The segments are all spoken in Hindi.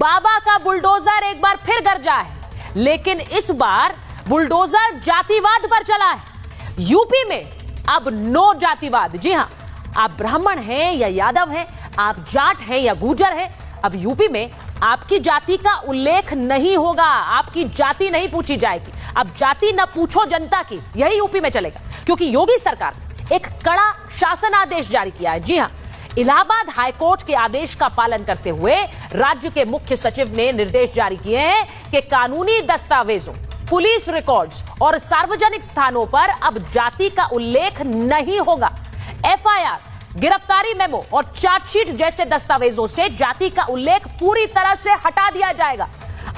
बाबा का बुलडोजर एक बार फिर गरजा है, लेकिन इस बार बुलडोजर जातिवाद पर चला है। यूपी में अब नो जातिवाद। जी हां, आप ब्राह्मण हैं या यादव हैं, आप जाट हैं या गुर्जर हैं, अब यूपी में आपकी जाति का उल्लेख नहीं होगा, आपकी जाति नहीं पूछी जाएगी। अब जाति न पूछो जनता की, यही यूपी में चलेगा, क्योंकि योगी सरकार ने एक कड़ा शासन आदेश जारी किया है। जी हां, इलाहाबाद हाईकोर्ट के आदेश का पालन करते हुए राज्य के मुख्य सचिव ने निर्देश जारी किए हैं कि कानूनी दस्तावेजों, पुलिस रिकॉर्ड्स और सार्वजनिक स्थानों पर अब जाति का उल्लेख नहीं होगा। एफआईआर, गिरफ्तारी मेमो और चार्जशीट जैसे दस्तावेजों से जाति का उल्लेख पूरी तरह से हटा दिया जाएगा।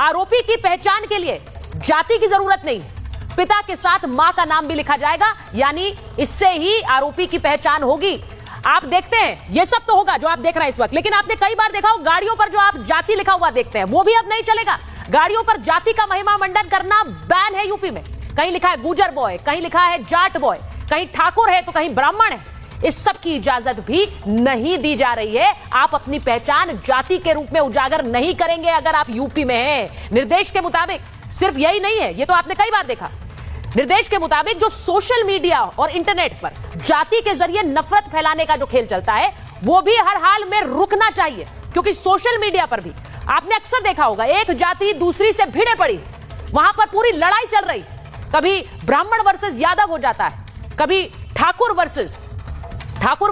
आरोपी की पहचान के लिए जाति की जरूरत नहीं है, पिता के साथ मां का नाम भी लिखा जाएगा, यानी इससे ही आरोपी की पहचान होगी। आप देखते हैं ये सब तो होगा जो आप देख रहे हैं इस वक्त, लेकिन आपने कई बार देखा हो गाड़ियों पर जो आप जाति लिखा हुआ देखते हैं वो भी अब नहीं चलेगा। गाड़ियों पर जाति का महिमा मंडन करना बैन है यूपी में। कहीं लिखा है गुर्जर बॉय, कहीं लिखा है जाट बॉय, कहीं ठाकुर है तो कहीं ब्राह्मण है। इस सब की इजाजत भी नहीं दी जा रही है। आप अपनी पहचान जाति के रूप में उजागर नहीं करेंगे अगर आप यूपी में हैं। निर्देश के मुताबिक सिर्फ यही नहीं है, ये तो आपने कई बार देखा, निर्देश के मुताबिक जो सोशल मीडिया और इंटरनेट पर जाति के जरिए नफरत फैलाने का जो खेल चलता है वो भी हर हाल में रुकना चाहिए, क्योंकि सोशल मीडिया पर भी आपने अक्सर देखा होगा एक जाति दूसरी से भिड़े पड़ी, वहां पर पूरी लड़ाई चल रही, कभी ब्राह्मण वर्सेस यादव हो जाता है, कभी ठाकुर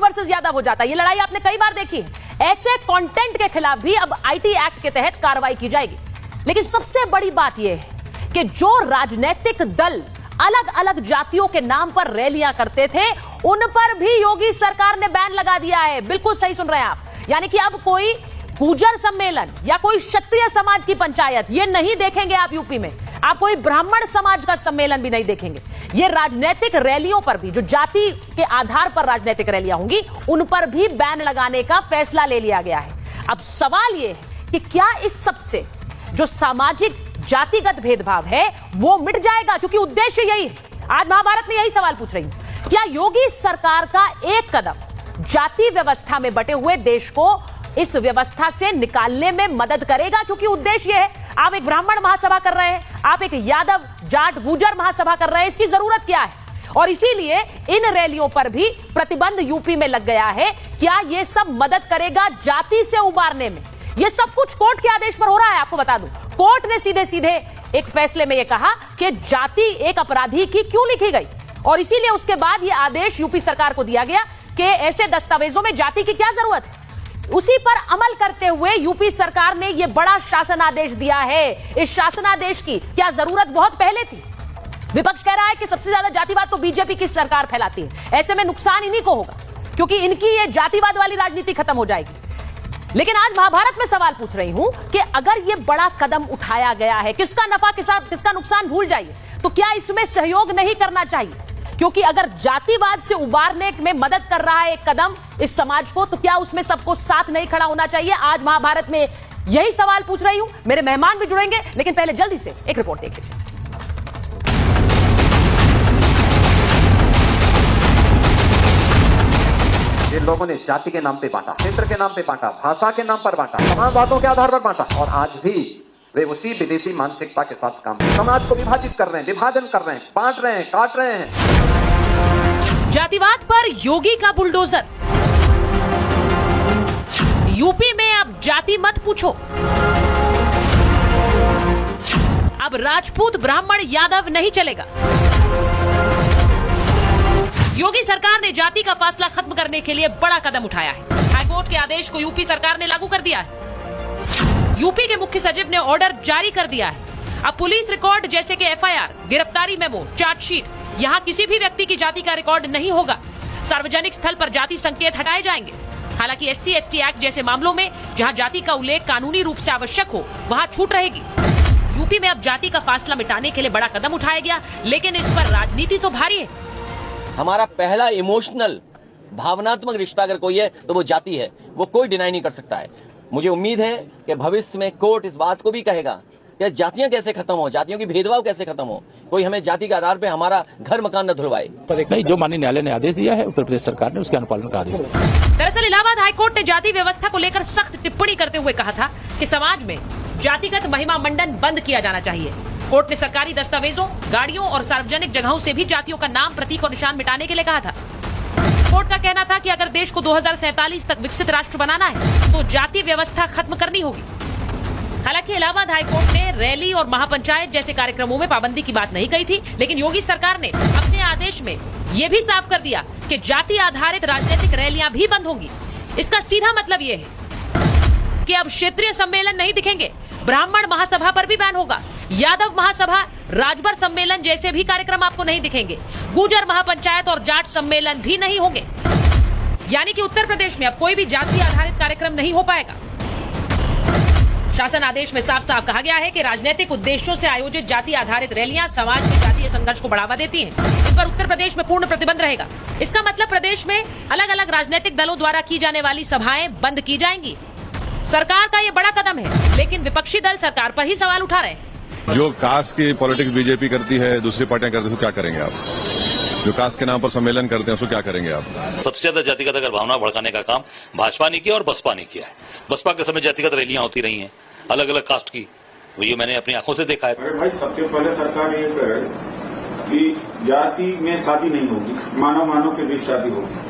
वर्सेस यादव हो जाता है। ये लड़ाई आपने कई बार देखी है। ऐसे कंटेंट के खिलाफ भी अब आईटी एक्ट के तहत कार्रवाई की जाएगी। लेकिन सबसे बड़ी बात यह है कि जो राजनीतिक दल अलग अलग जातियों के नाम पर रैलियां करते थे उन पर भी योगी सरकार ने बैन लगा दिया है। बिल्कुल सही सुन रहे हैं आप, यानी कि अब कोई गुर्जर सम्मेलन या कोई क्षत्रिय समाज की पंचायत ये नहीं देखेंगे आप यूपी में। आप कोई ब्राह्मण समाज का सम्मेलन भी नहीं देखेंगे। ये राजनीतिक रैलियों पर भी, जो जाति के आधार पर राजनीतिक रैलियां होंगी, उन पर भी बैन लगाने का फैसला ले लिया गया है। अब सवाल यह है कि क्या इस सबसे जो सामाजिक जातिगत भेदभाव है वो मिट जाएगा, क्योंकि उद्देश्य यही है। आज महाभारत में यही सवाल पूछ रही हूं, क्या योगी सरकार का एक कदम जाति व्यवस्था में बटे हुए देश को इस व्यवस्था से निकालने में मदद करेगा? क्योंकि उद्देश्य यह है, आप एक ब्राह्मण महासभा कर रहे हैं, आप एक यादव जाट गुर्जर महासभा कर रहे हैं, इसकी जरूरत क्या है? और इसीलिए इन रैलियों पर भी प्रतिबंध यूपी में लग गया है। क्या यह सब मदद करेगा जाति से उबारने में? यह सब कुछ कोर्ट के आदेश पर हो रहा है। आपको बता दूं, कोर्ट ने सीधे सीधे एक फैसले में यह कहा कि जाति एक अपराधी की क्यों लिखी गई, और इसीलिए उसके बाद यह आदेश यूपी सरकार को दिया गया कि ऐसे दस्तावेजों में जाति की क्या जरूरत है। उसी पर अमल करते हुए यूपी सरकार ने यह बड़ा शासन आदेश दिया है। इस शासन आदेश की क्या जरूरत बहुत पहले थी? विपक्ष कह रहा है कि सबसे ज्यादा जातिवाद तो बीजेपी की सरकार फैलाती है, ऐसे में नुकसान इन्हीं को होगा, क्योंकि इनकी ये जातिवाद वाली राजनीति खत्म हो जाएगी। लेकिन आज महाभारत में सवाल पूछ रही हूं कि अगर यह बड़ा कदम उठाया गया है, किसका नफा किसका नुकसान भूल जाइए, तो क्या इसमें सहयोग नहीं करना चाहिए? क्योंकि अगर जातिवाद से उबारने में मदद कर रहा है एक कदम इस समाज को, तो क्या उसमें सबको साथ नहीं खड़ा होना चाहिए? आज महाभारत में यही सवाल पूछ रही हूं। मेरे मेहमान भी जुड़ेंगे, लेकिन पहले जल्दी से एक रिपोर्ट देख लीजिए। जिन लोगों ने जाति के नाम पे बांटा, क्षेत्र के नाम पे बांटा, भाषा के नाम पर बांटा, समाजवादों के आधार पर बांटा, और आज भी वे उसी विदेशी मानसिकता के साथ काम समाज को विभाजित कर रहे हैं, विभाजन कर रहे हैं, बांट रहे हैं, काट रहे हैं। जातिवाद पर योगी का बुलडोजर। यूपी में अब जाति मत पूछो, अब राजपूत ब्राह्मण यादव नहीं चलेगा। योगी सरकार ने जाति का फासला खत्म करने के लिए बड़ा कदम उठाया है। हाईकोर्ट के आदेश को यूपी सरकार ने लागू कर दिया है। यूपी के मुख्य सचिव ने ऑर्डर जारी कर दिया है। अब पुलिस रिकॉर्ड जैसे कि एफआईआर, गिरफ्तारी मेमो, चार्जशीट, यहाँ किसी भी व्यक्ति की जाति का रिकॉर्ड नहीं होगा। सार्वजनिक स्थल पर जाति संकेत हटाए जाएंगे। हालांकि SC/ST एक्ट जैसे मामलों में जहां जाति का उल्लेख कानूनी रूप से आवश्यक हो, वहां छूट रहेगी। यूपी में अब जाति का फासला मिटाने के लिए बड़ा कदम उठाया गया, लेकिन इस पर राजनीति तो भारी है। हमारा पहला इमोशनल भावनात्मक रिश्ता अगर कोई है तो वो जाति है, वो कोई डिनाई नहीं कर सकता है। मुझे उम्मीद है कि भविष्य में कोर्ट इस बात को भी कहेगा या जातियां कैसे खत्म हो, जातियों की भेदभाव कैसे खत्म हो, कोई हमें जाति के आधार पे हमारा घर मकान न धुलवाए। नहीं, जो माननीय न्यायालय ने आदेश दिया है उत्तर प्रदेश सरकार ने उसके अनुपालन का आदेश दिया। दरअसल इलाहाबाद हाईकोर्ट ने जाति व्यवस्था को लेकर सख्त टिप्पणी करते हुए कहा था कि समाज में जातिगत महिमा मंडन बंद किया जाना चाहिए। कोर्ट ने सरकारी दस्तावेजों, गाड़ियों और सार्वजनिक जगहों से भी जातियों का नाम, प्रतीक और निशान मिटाने के लिए कहा था। कोर्ट का कहना था कि अगर देश को 2047 तक विकसित राष्ट्र बनाना है तो जाति व्यवस्था खत्म करनी होगी। हालांकि इलाहाबाद हाईकोर्ट ने रैली और महापंचायत जैसे कार्यक्रमों में पाबंदी की बात नहीं कही थी, लेकिन योगी सरकार ने अपने आदेश में ये भी साफ कर दिया कि जाति आधारित राजनीतिक रैलियां भी बंद होंगी। इसका सीधा मतलब ये है कि अब क्षेत्रीय सम्मेलन नहीं दिखेंगे, ब्राह्मण महासभा पर भी बैन होगा, यादव महासभा, राजभर सम्मेलन जैसे भी कार्यक्रम आपको नहीं दिखेंगे, गुर्जर महापंचायत और जाट सम्मेलन भी नहीं होंगे। यानी कि उत्तर प्रदेश में अब कोई भी जाति आधारित कार्यक्रम नहीं हो पाएगा। शासन आदेश में साफ साफ कहा गया है कि राजनीतिक उद्देश्यों से आयोजित जाति आधारित रैलियां समाज में जातीय संघर्ष को बढ़ावा देती हैं। इस पर उत्तर प्रदेश में पूर्ण प्रतिबंध रहेगा। इसका मतलब प्रदेश में अलग अलग राजनीतिक दलों द्वारा की जाने वाली सभाएं बंद की जाएंगी। सरकार का ये बड़ा कदम है, लेकिन विपक्षी दल सरकार पर ही सवाल उठा रहे हैं। जो कास्ट की पॉलिटिक्स बीजेपी करती है, दूसरी पार्टियां करती है, उसको क्या करेंगे आप? जो कास्ट के नाम पर सम्मेलन करते हैं उसको क्या करेंगे आप? सबसे ज्यादा जातिगत अगर भावना भड़काने का काम भाजपा ने किया और बसपा ने किया है। बसपा के समय जातिगत रैलियां होती रही हैं अलग अलग कास्ट की, ये मैंने अपनी आंखों से देखा है। अरे भाई, सबसे पहले सरकार ये करे कि जाति में शादी नहीं होगी, मानव के बीच शादी होगी,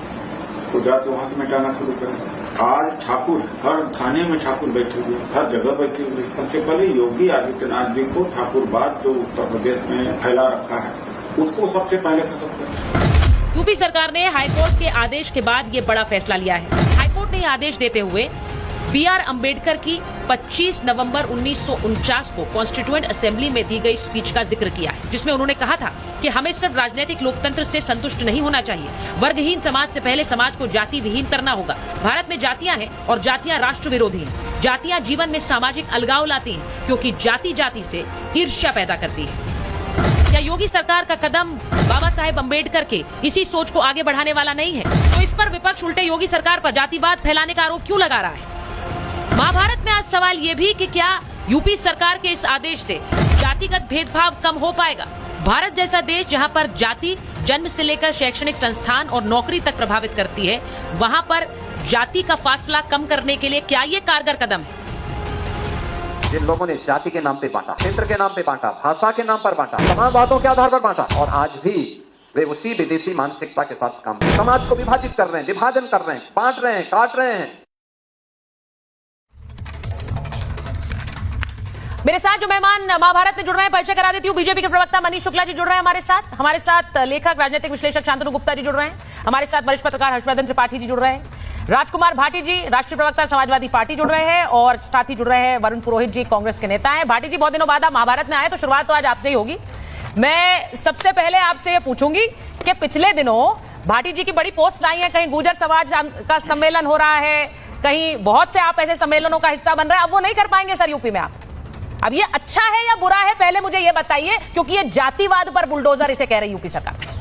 तो जाति वहां से मिटाना शुरू करें। आज ठाकुर हर थाने में ठाकुर बैठे हुए, हर जगह बैठे हुए। सबसे पहले योगी आदित्यनाथ जी को ठाकुरवाद जो उत्तर प्रदेश में फैला रखा है उसको सबसे पहले खत्म करें। यूपी सरकार ने हाईकोर्ट के आदेश के बाद ये बड़ा फैसला लिया है। हाईकोर्ट ने यह आदेश देते हुए बी.आर. अम्बेडकर की 25 नवंबर 1949 को कॉन्स्टिट्यूएंट असेंबली में दी गई स्पीच का जिक्र किया है, जिसमें उन्होंने कहा था कि हमें सिर्फ राजनीतिक लोकतंत्र से संतुष्ट नहीं होना चाहिए, वर्गहीन समाज से पहले समाज को जाति विहीन करना होगा। भारत में जातियां हैं और जातियां राष्ट्र विरोधी हैं। जातियां जीवन में सामाजिक अलगाव लाती हैं, क्योंकि जाति जाति से ईर्ष्या पैदा करती है। क्या योगी सरकार का कदम बाबा साहेब अम्बेडकर के इसी सोच को आगे बढ़ाने वाला नहीं है? तो इस पर विपक्ष उल्टे योगी सरकार पर जातिवाद फैलाने का आरोप क्यों लगा रहा है? महाभारत में आज सवाल ये भी कि क्या यूपी सरकार के इस आदेश से जातिगत भेदभाव कम हो पाएगा? भारत जैसा देश जहां पर जाति जन्म से लेकर शैक्षणिक संस्थान और नौकरी तक प्रभावित करती है, वहां पर जाति का फासला कम करने के लिए क्या ये कारगर कदम है? जिन लोगों ने जाति के नाम पे बांटा, क्षेत्र के नाम पे बांटा, भाषा के नाम पर बांटा, समाजवादों के आधार पर बांटा, और आज भी वे उसी विदेशी मानसिकता के साथ काम कर समाज को विभाजित कर रहे हैं, विभाजन कर रहे हैं, बांट रहे हैं, काट रहे हैं। मेरे साथ जो मेहमान महाभारत में जुड़ रहे हैं, परिचय करा देती हूँ। बीजेपी के प्रवक्ता मनीष शुक्ला जी जुड़ रहे हैं हमारे साथ लेखक राजनीतिक विश्लेषक शांतनु गुप्ता जी जुड़ रहे हैं, हमारे साथ वरिष्ठ पत्रकार हर्षवर्धन त्रिपाठी जी जुड़ रहे हैं, राजकुमार भाटी जी राष्ट्रीय प्रवक्ता समाजवादी पार्टी जुड़ रहे हैं, और साथ ही जुड़ रहे हैं वरुण पुरोहित जी, कांग्रेस के नेता हैं। भाटी जी, बहुत दिनों बाद आप महाभारत में आए, तो शुरुआत तो आज आपसे ही होगी। मैं सबसे पहले आपसे ये पूछूंगी कि पिछले दिनों भाटी जी की बड़ी पोस्ट आई है, कहीं गुर्जर समाज का सम्मेलन हो रहा है, कहीं बहुत से आप ऐसे सम्मेलनों का हिस्सा बन रहे हैं, अब वो नहीं कर पाएंगे सर यूपी में आप। अब ये अच्छा है या बुरा है, पहले मुझे ये बताइए, क्योंकि ये जातिवाद पर बुलडोजर इसे कह रही यूपी सरकार।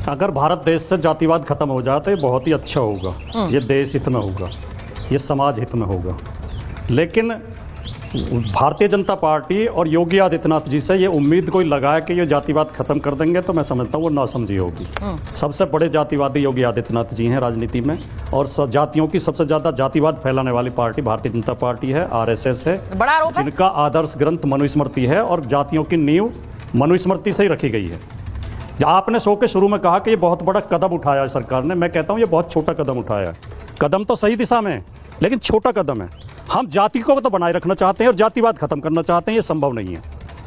अगर भारत देश से जातिवाद खत्म हो जाए तो ये बहुत ही अच्छा होगा, ये देश हित में होगा, ये समाज हित में होगा। लेकिन भारतीय जनता पार्टी और योगी आदित्यनाथ जी से ये उम्मीद कोई लगाए कि ये जातिवाद खत्म कर देंगे, तो मैं समझता हूँ वो नासमझी होगी। सबसे बड़े जातिवादी योगी आदित्यनाथ जी हैं राजनीति में, और जातियों की सबसे ज्यादा जातिवाद फैलाने वाली पार्टी भारतीय जनता पार्टी है, RSS है, बड़ा आरोप है। जिनका आदर्श ग्रंथ मनुस्मृति है, और जातियों की नींव मनुस्मृति से ही रखी गई है। आपने शो के शुरू में कहा कि ये बहुत बड़ा कदम उठाया है सरकार ने, मैं कहता हूँ ये बहुत छोटा कदम उठाया है। कदम तो सही दिशा में है, लेकिन छोटा कदम है। हम जाति को तो बनाए रखना चाहते हैं और जातिवाद खत्म करना चाहते हैं, ये संभव नहीं है।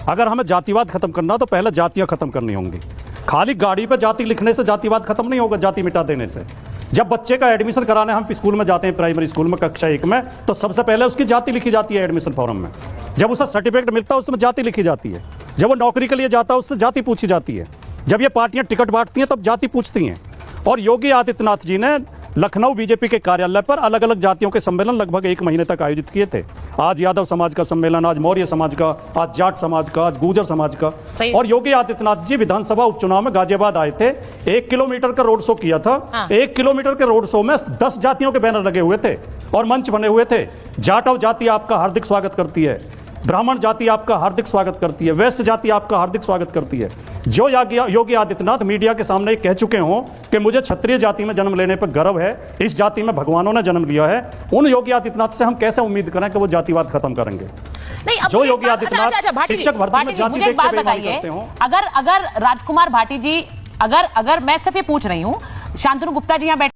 अगर हमें जातिवाद खत्म करना तो पहले जातियां खत्म करनी होंगी। खाली गाड़ी पे जाति लिखने से जातिवाद खत्म नहीं होगा, जाति मिटा देने से। जब बच्चे का एडमिशन कराने हम स्कूल में जाते हैं, प्राइमरी स्कूल में कक्षा 1 में, तो सबसे पहले उसकी जाति लिखी जाती है एडमिशन फॉर्म में। जब उसे सर्टिफिकेट मिलता है उसमें जाति लिखी जाती है। जब वो नौकरी के लिए जाता है उससे जाति पूछी जाती है। जब ये पार्टियां टिकट बांटती हैं तब जाति पूछती हैं। और योगी आदित्यनाथ जी ने लखनऊ बीजेपी के कार्यालय पर अलग अलग जातियों के सम्मेलन लगभग 1 महीने तक आयोजित किए थे, आज यादव समाज का सम्मेलन, आज मौर्य समाज का, आज जाट समाज का, आज गुर्जर समाज का। सही। और योगी आदित्यनाथ जी विधानसभा उपचुनाव में गाजियाबाद आए थे, 1 किलोमीटर का रोड शो किया था। हाँ। 1 किलोमीटर के रोड शो में 10 जातियों के बैनर लगे हुए थे और मंच बने हुए थे। जाटव जाति आपका हार्दिक स्वागत करती है, ब्राह्मण जाति आपका हार्दिक स्वागत करती है, वेस्ट जाति आपका हार्दिक स्वागत करती है। जो योगी आदित्यनाथ मीडिया के सामने कह चुके हों कि मुझे क्षत्रिय जाति में जन्म लेने पर गर्व है, इस जाति में भगवानों ने जन्म लिया है, उन योगी आदित्यनाथ से हम कैसे उम्मीद करें कि वो जातिवाद खत्म करेंगे? नहीं, अब जो मुझे योगी एक बात- आदित्यनाथ अच्छा, भाटी जी, शिक्षक भर्ती में भाटी जी, जाति मुझे एक देख के बात बेईमानी बताइए, करते हों। अगर राजकुमार भाटी जी, अगर मैं सिर्फ ये पूछ रही हूँ, शांतनु गुप्ता जी यहाँ बैठे